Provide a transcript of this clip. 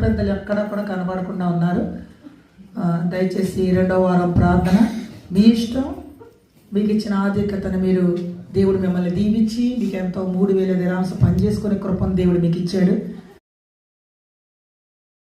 పెద్దలు ఎక్కడ కూడా కనబడకుండా ఉన్నారు. దయచేసి 2వ వారం ప్రార్థన మీ ఇష్టం. మీకు ఇచ్చిన ఆధిక్యతను దేవుడు మిమ్మల్ని దీవించి మీకు ఎంతో 3000 దినాంశ పనిచేసుకునే కృపను దేవుడు మీకు ఇచ్చాడు.